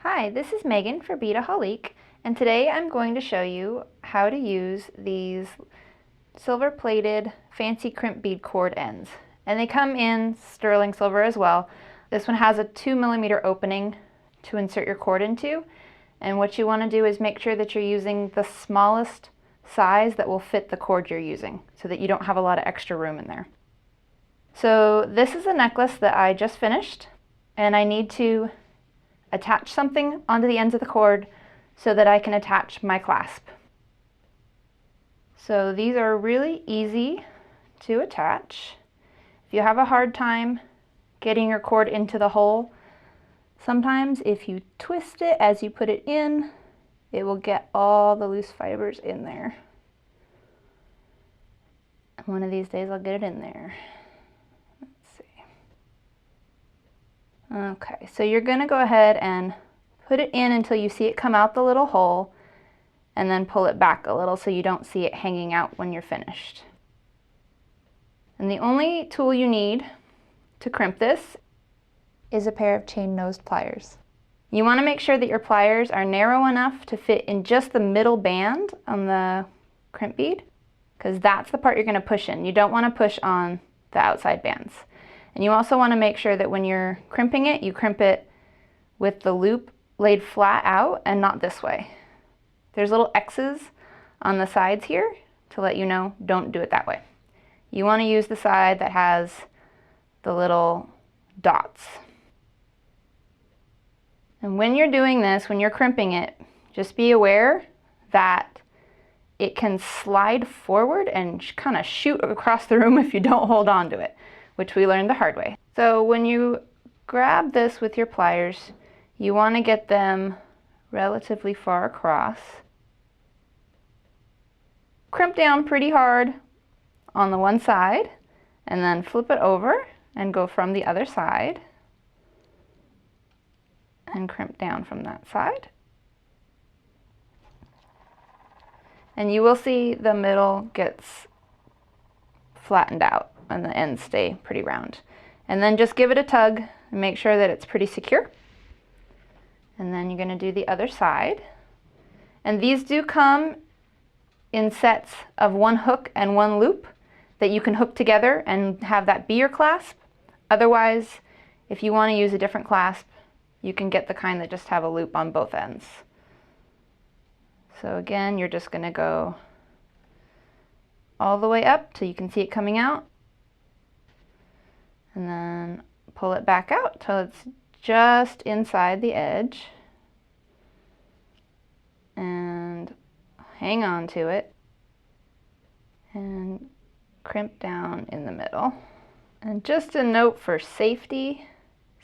Hi, this is Megan for Beadaholique, and today I'm going to show you how to use these silver-plated fancy crimp bead cord ends. And they come in sterling silver as well. This one has a 2mm opening to insert your cord into, and what you want to do is make sure that you're using the smallest size that will fit the cord you're using, so that you don't have a lot of extra room in there. So this is a necklace that I just finished, and I need to attach something onto the ends of the cord so that I can attach my clasp. So these are really easy to attach. If you have a hard time getting your cord into the hole, sometimes if you twist it as you put it in, it will get all the loose fibers in there. One of these days I'll get it in there. Okay, so you're going to go ahead and put it in until you see it come out the little hole, and then pull it back a little so you don't see it hanging out when you're finished. And the only tool you need to crimp this is a pair of chain-nosed pliers. You want to make sure that your pliers are narrow enough to fit in just the middle band on the crimp bead, because that's the part you're going to push in. You don't want to push on the outside bands. And you also want to make sure that when you're crimping it, you crimp it with the loop laid flat out and not this way. There's little X's on the sides here to let you know, don't do it that way. You want to use the side that has the little dots. And when you're doing this, when you're crimping it, just be aware that it can slide forward and kind of shoot across the room if you don't hold on to it, which we learned the hard way. So when you grab this with your pliers, you want to get them relatively far across. Crimp down pretty hard on the one side, and then flip it over and go from the other side, and crimp down from that side. And you will see the middle gets flattened out and the ends stay pretty round. And then just give it a tug and make sure that it's pretty secure. And then you're going to do the other side. And these do come in sets of one hook and one loop that you can hook together and have that be your clasp. Otherwise, if you want to use a different clasp, you can get the kind that just have a loop on both ends. So again, you're just going to go all the way up till you can see it coming out, and then pull it back out till it's just inside the edge, and hang on to it and crimp down in the middle. And just a note for safety,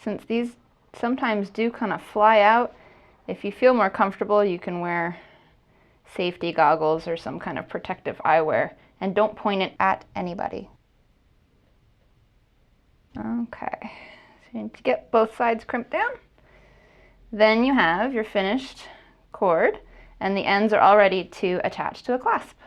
since these sometimes do kind of fly out, if you feel more comfortable, you can wear safety goggles or some kind of protective eyewear, and don't point it at anybody. Okay, so you need to get both sides crimped down. Then you have your finished cord, and the ends are all ready to attach to a clasp.